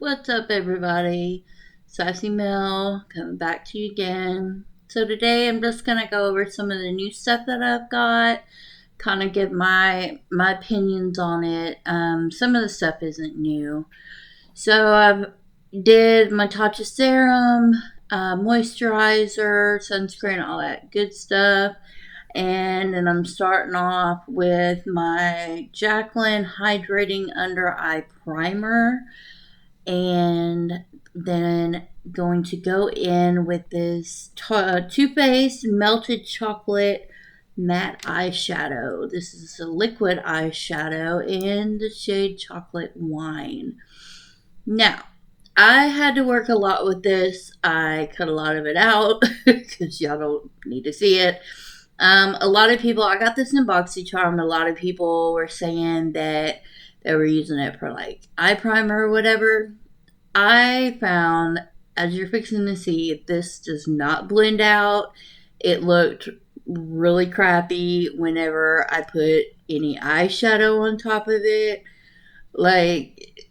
What's up, everybody? Sassy Mel coming back to you again. So, today I'm just gonna go over some of the new stuff that I've got, kind of give my opinions on it. Some of the stuff isn't new. So, I've did my Tatcha serum, moisturizer, sunscreen, all that good stuff. And then I'm starting off with my Jaclyn Hydrating Under Eye Primer. And then going to go in with this Too Faced Melted Chocolate Matte Eyeshadow. This is a liquid eyeshadow in the shade Chocolate Wine. Now, I had to work a lot with this. I cut a lot of it out because y'all don't need to see it. A lot of people, I got this in BoxyCharm. A lot of people were saying that they were using it for like eye primer or whatever. I found, as you're fixing to see, this does not blend out. It looked really crappy whenever I put any eyeshadow on top of it. Like,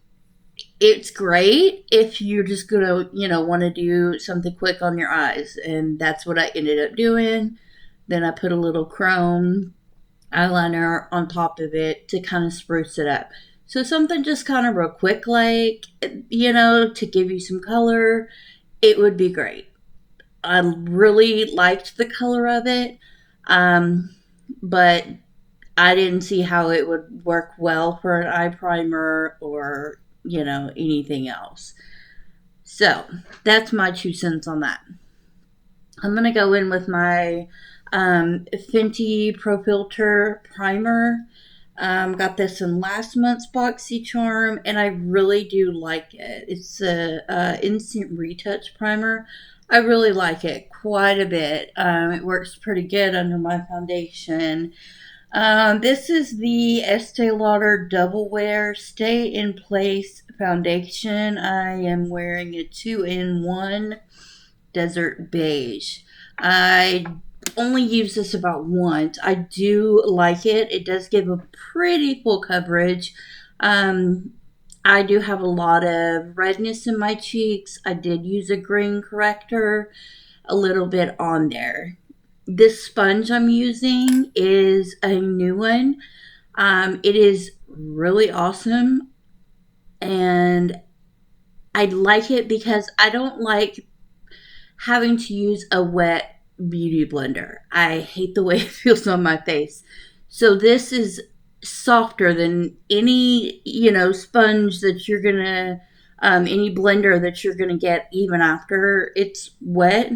it's great if you're just gonna, want to do something quick on your eyes. And that's what I ended up doing. Then I put a little chrome eyeliner on top of it to kind of spruce it up. So something just kind of real quick, like, to give you some color, it would be great. I really liked the color of it, but I didn't see how it would work well for an eye primer or, anything else. So that's my 2 cents on that. I'm going to go in with my Fenty Pro Filter Primer. Got this in last month's BoxyCharm, and I really do like it. It's a instant retouch primer. I really like it quite a bit. It works pretty good under my foundation. This is the Estee Lauder Double Wear Stay in Place Foundation. I am wearing a 2-in-1 Desert Beige. I only use this about once. I do like it. It does give a pretty full coverage. I do have a lot of redness in my cheeks. I did use a green corrector a little bit on there. This sponge I'm using is a new one. It is really awesome, and I like it because I don't like having to use a wet beauty blender. I hate the way it feels on my face. So this is softer than any, sponge that you're gonna, any blender that you're gonna get even after it's wet.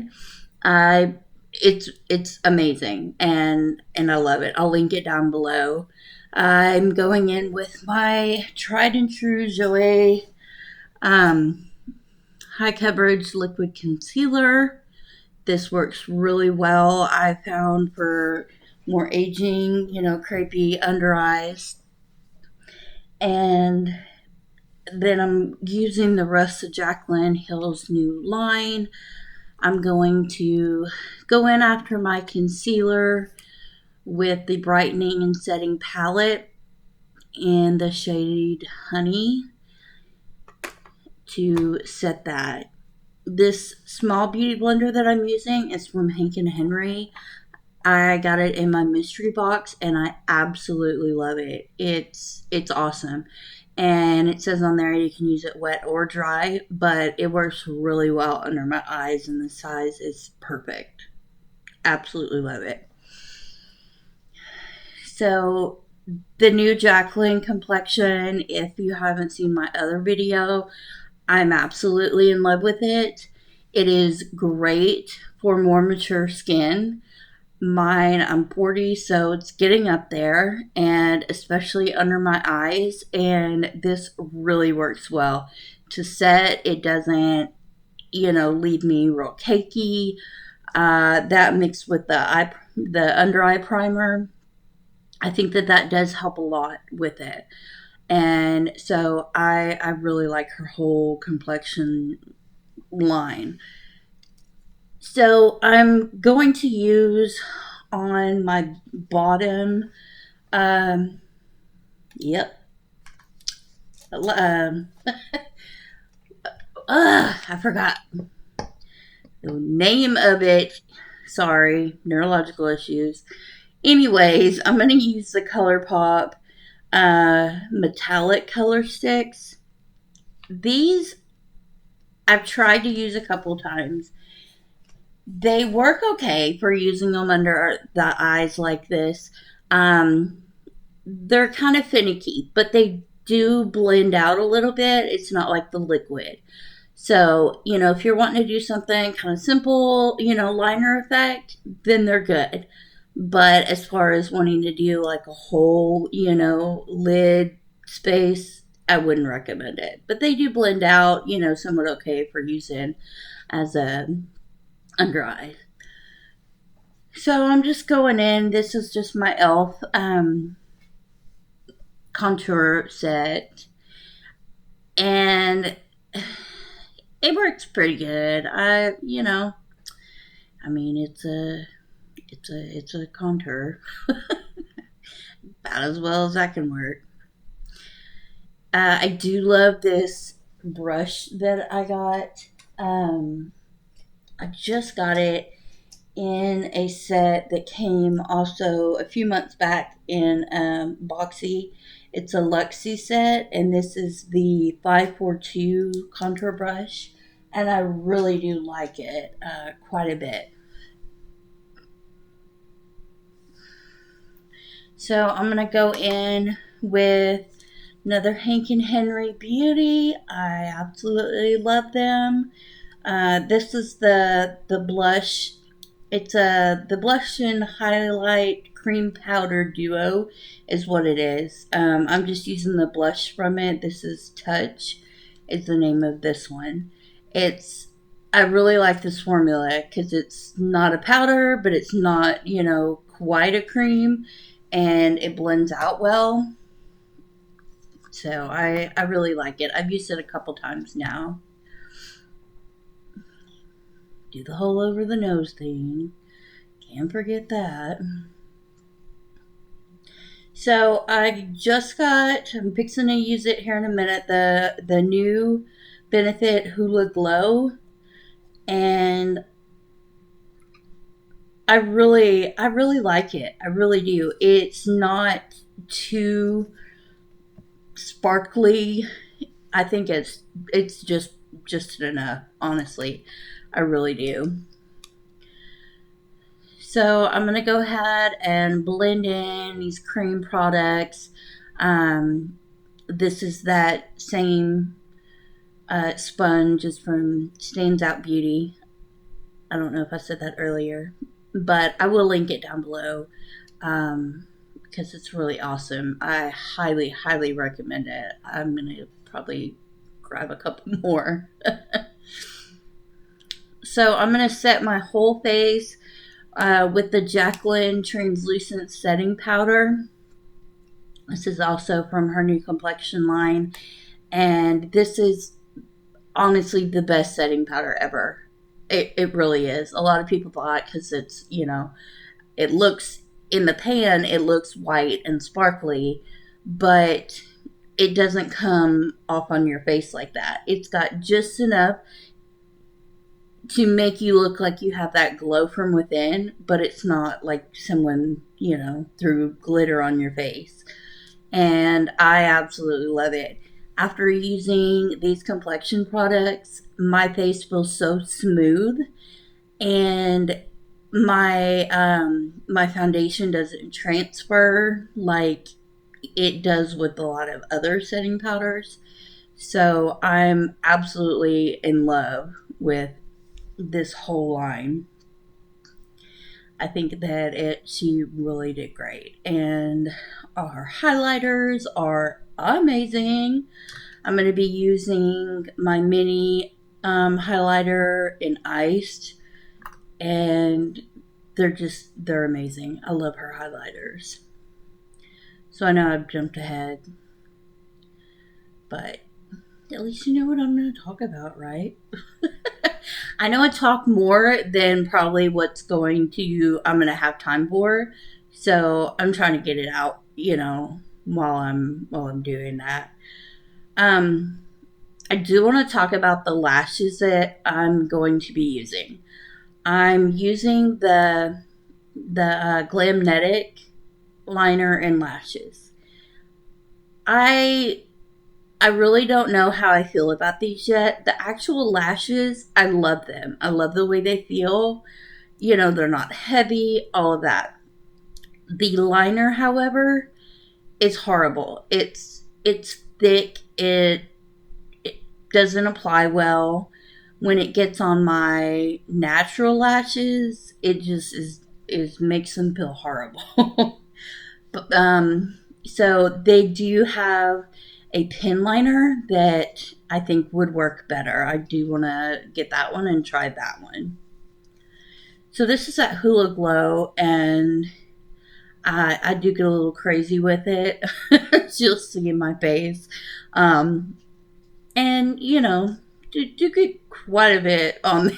It's amazing, and I love it. I'll link it down below. I'm going in with my tried and true Zoe high coverage liquid concealer. This works really well, I found, for more aging, crepey under eyes. And then I'm using the rest of Jaclyn Hill's new line. I'm going to go in after my concealer with the brightening and setting palette in the shade Honey to set that. This small beauty blender that I'm using is from Hank and Henry. I got it in my mystery box, and I absolutely love it. It's awesome. And it says on there you can use it wet or dry, but it works really well under my eyes, and the size is perfect. Absolutely love it. So the new Jaclyn complexion, if you haven't seen my other video, I'm absolutely in love with it. It is great for more mature skin. Mine, I'm 40, so it's getting up there, and especially under my eyes, and this really works well. To set, it doesn't, leave me real cakey. That mixed with the under eye primer, I think that does help a lot with it. And so I really like her whole complexion line. So I'm going to use on my bottom, yep, I forgot the name of it. Sorry, neurological issues. Anyways, I'm going to use the ColourPop metallic color sticks. These I've tried to use a couple times. They work okay for using them under the eyes like this. Um, they're kind of finicky, but they do blend out a little bit. It's not like the liquid. So, if you're wanting to do something kind of simple, liner effect, then they're good. But as far as wanting to do like a whole, lid space, I wouldn't recommend it. But they do blend out, somewhat okay for using as a under eye. So I'm just going in. This is just my e.l.f. Contour set. And it works pretty good. It's a contour. About as well as that can work. I do love this brush that I got. I just got it in a set that came also a few months back in Boxy. It's a Luxie set, and this is the 542 contour brush, and I really do like it quite a bit. So I'm going to go in with another Hank and Henry Beauty. I absolutely love them. This is the blush. It's the blush and highlight cream powder duo is what it is. I'm just using the blush from it. This is Touch is the name of this one. I really like this formula because it's not a powder, but it's not, quite a cream, and it blends out well. So I really like it. I've used it a couple times now. Do the whole over the nose thing. Can't forget that. So I'm fixing to use it here in a minute, the new Benefit Hoola Glow. And I really like it. I really do. It's not too sparkly. I think it's just enough, honestly. I really do. So I'm going to go ahead and blend in these cream products. This is that same sponge is from Stands Out Beauty. I don't know if I said that earlier, but I will link it down below because it's really awesome. I highly, highly recommend it. I'm going to probably grab a couple more. So I'm going to set my whole face with the Jaclyn Translucent Setting Powder. This is also from her new complexion line. And this is honestly the best setting powder ever. It really is. A lot of people thought because it's, it looks in the pan, it looks white and sparkly, but it doesn't come off on your face like that. It's got just enough to make you look like you have that glow from within, but it's not like someone, threw glitter on your face. And I absolutely love it. After using these complexion products, my face feels so smooth, and my foundation doesn't transfer like it does with a lot of other setting powders. So I'm absolutely in love with this whole line. I think that she really did great, and our highlighters are amazing. I'm going to be using my mini highlighter in Iced, and they're amazing. I love her highlighters. So I know I've jumped ahead, but at least you know what I'm going to talk about, right? I know I talk more than probably I'm going to have time for. So I'm trying to get it out, while I'm doing that. I I do want to talk about the lashes that I'm going to be using. I'm using the Glamnetic liner and lashes. I I really don't know how I feel about these yet. The actual lashes, I love them. I love the way they feel. You know, they're not heavy, all of that. The liner, however, is horrible. It's thick. It doesn't apply well. When it gets on my natural lashes, it just is makes them feel horrible. But, so they do have a pen liner that I think would work better. I do want to get that one and try that one. So this is at Hula Glow, and I do get a little crazy with it. You'll see in my face. And, you know, do get quite a bit on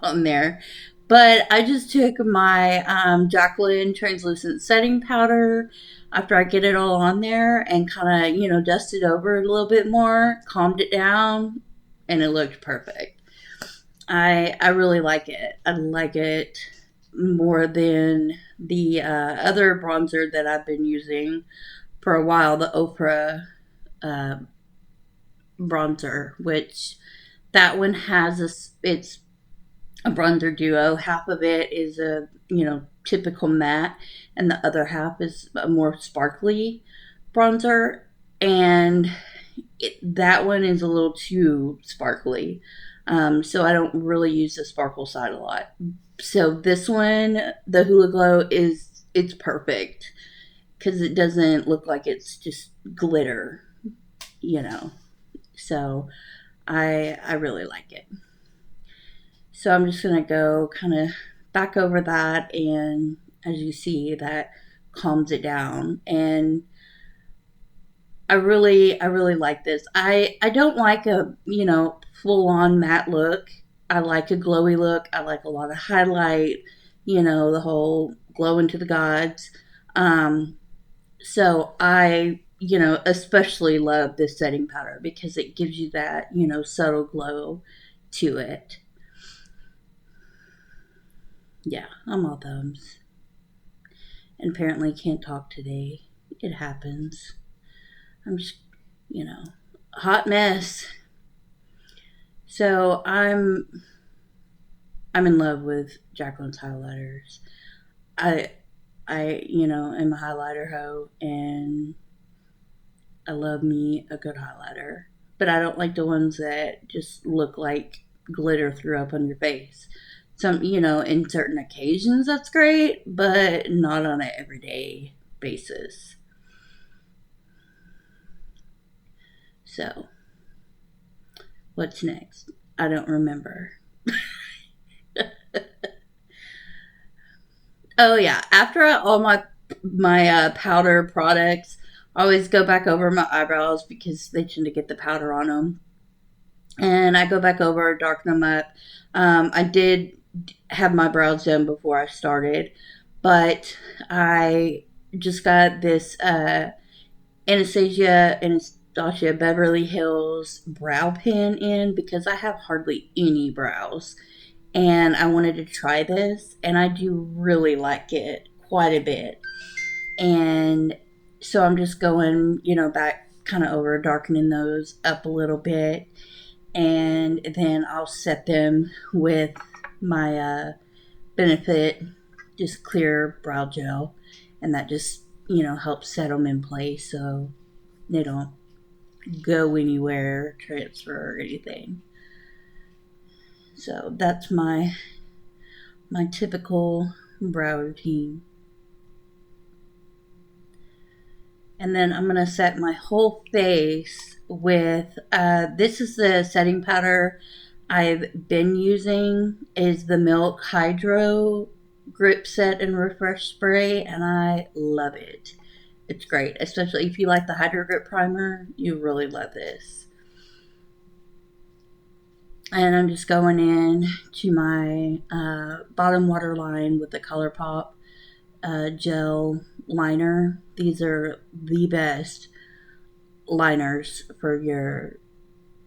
on there. But I just took my Jacqueline translucent setting powder after I get it all on there and kind of, you know, dust it over a little bit more, calmed it down, and it looked perfect. I really like it. I like it more than the other bronzer that I've been using for a while, the Oprah uh, bronzer, which that one has it's a bronzer duo. Half of it is a, you know, typical matte, and the other half is a more sparkly bronzer. And that one is a little too sparkly. So I don't really use the sparkle side a lot. So this one, the Hula Glow, it's perfect because it doesn't look like it's just glitter, you know. So I really like it. So I'm just gonna go kind of back over that, and as you see, that calms it down. And I really like this. I don't like a, you know, full on matte look. I like a glowy look. I like a lot of highlight. You know, the whole glow into the gods. So I, you know, especially love this setting powder because it gives you that, you know, subtle glow to it. Yeah, I'm all thumbs. And apparently can't talk today. It happens. I'm just, you know, a hot mess. So I'm in love with Jacqueline's highlighters. I you know, am a highlighter hoe, and I love me a good highlighter. But I don't like the ones that just look like glitter threw up on your face. Some, you know, in certain occasions that's great, but not on an everyday basis. So, what's next? I don't remember. Oh yeah, after all my powder products, I always go back over my eyebrows because they tend to get the powder on them, and I go back over, darken them up. I did have my brows done before I started, but I just got this Anastasia Beverly Hills brow pen in because I have hardly any brows, and I wanted to try this, and I do really like it quite a bit. And so I'm just going, you know, back kind of over, darkening those up a little bit, and then I'll set them with my Benefit just clear brow gel, and that just, you know, helps set them in place so they don't go anywhere, transfer or anything. So that's my typical brow routine. And then I'm going to set my whole face with, this is the setting powder I've been using, is the Milk Hydro Grip Set and Refresh Spray, and I love it. It's great, especially if you like the Hydro Grip Primer, you really love this. And I'm just going in to my bottom waterline with the ColourPop gel liner. These are the best liners for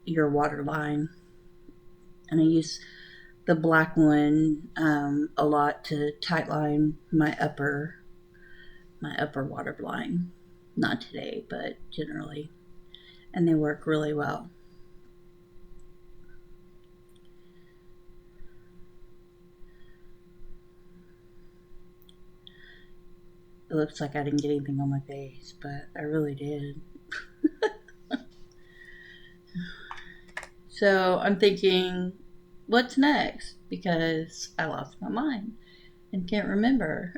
your waterline. And I use the black one a lot to tightline my upper waterline. Not today, but generally. And they work really well. It looks like I didn't get anything on my face, but I really did. So I'm thinking, what's next? Because I lost my mind and can't remember.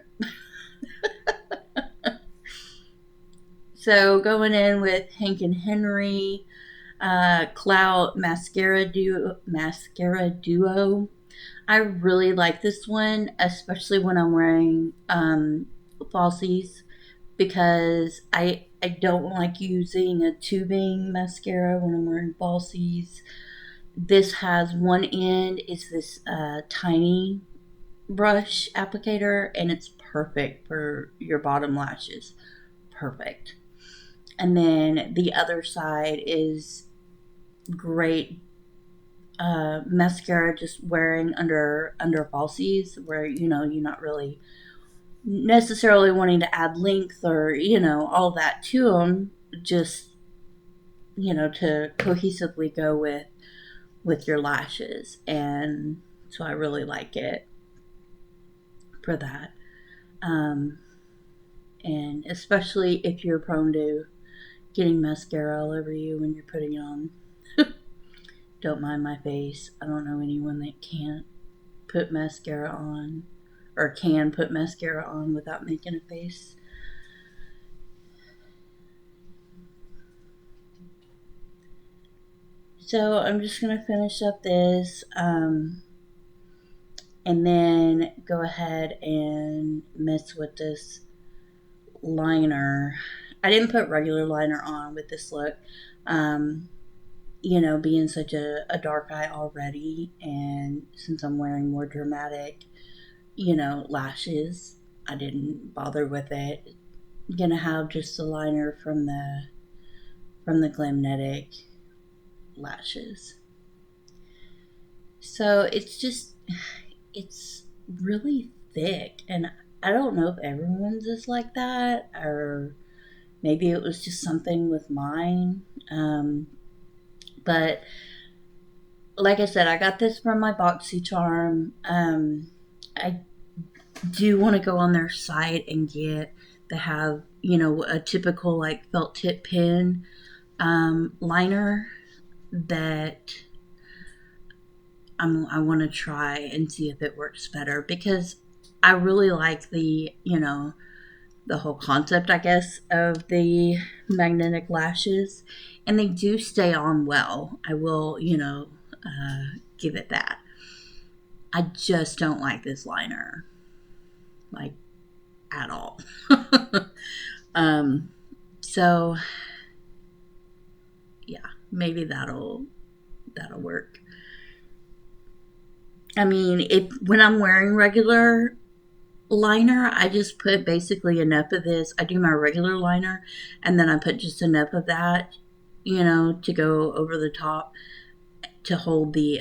So going in with Hank and Henry Clout Mascara Duo. I really like this one, especially when I'm wearing falsies, because I don't like using a tubing mascara when I'm wearing falsies. This has one end is this tiny brush applicator, and it's perfect for your bottom lashes. Perfect. And then the other side is great mascara just wearing under falsies, where you're not really necessarily wanting to add length or all that to them, just to cohesively go with your lashes. And so I really like it for that, and especially if you're prone to getting mascara all over you when you're putting it on. Don't mind my face. I don't know anyone that can't put mascara on or can put mascara on without making a face. So I'm just going to finish up this and then go ahead and mess with this liner. I didn't put regular liner on with this look. Being such a dark eye already, and since I'm wearing more dramatic, lashes, I didn't bother with it. I'm gonna have just the liner from the Glamnetic lashes. So it's really thick, and I don't know if everyone's is like that, or maybe it was just something with mine. But like I said, I got this from my BoxyCharm. I do want to go on their site and get, they have, a typical like felt tip pen liner that I want to try and see if it works better, because I really like the whole concept, I guess, of the magnetic lashes, and they do stay on well. I will, give it that. I just don't like this liner, like, at all. So yeah, maybe that'll work. I mean, when I'm wearing regular liner, I just put basically enough of this. I do my regular liner, and then I put just enough of that, to go over the top to hold the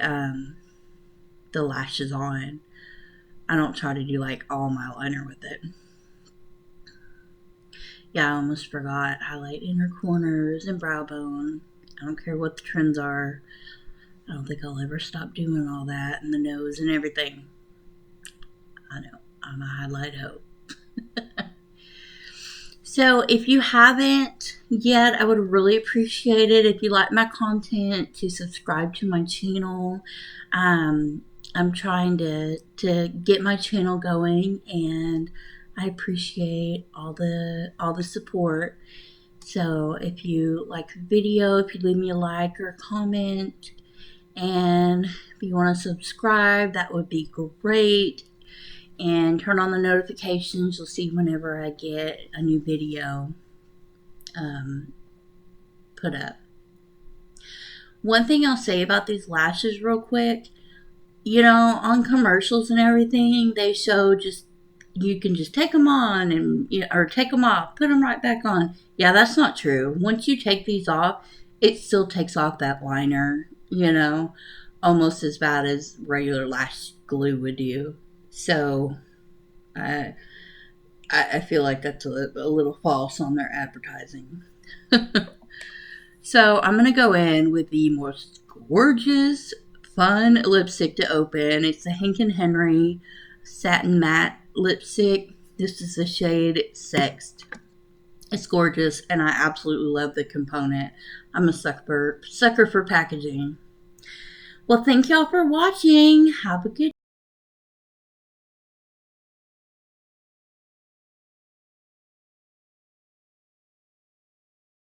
lashes on. I don't try to do like all my liner with it. Yeah, I almost forgot. Highlight inner corners and brow bone. I don't care what the trends are. I don't think I'll ever stop doing all that, and the nose and everything. I know. I'm a highlight hope. So if you haven't yet, I would really appreciate it if you like my content to subscribe to my channel. I'm trying to get my channel going, and I appreciate all the support. So if you like the video, if you leave me a like or a comment, and if you want to subscribe, that would be great. And turn on the notifications. You'll see whenever I get a new video put up. One thing I'll say about these lashes real quick, on commercials and everything, they show just, you can just take them on and or take them off, put them right back on. Yeah, that's not true. Once you take these off, it still takes off that liner, almost as bad as regular lash glue would do. So I I feel like that's a little false on their advertising. So I'm gonna go in with the most gorgeous, fun lipstick to open. It's the Hank and Henry Satin Matte lipstick. This is the shade Sext. It's gorgeous, and I absolutely love the component. I'm a sucker for packaging. Well, thank y'all for watching. Have a good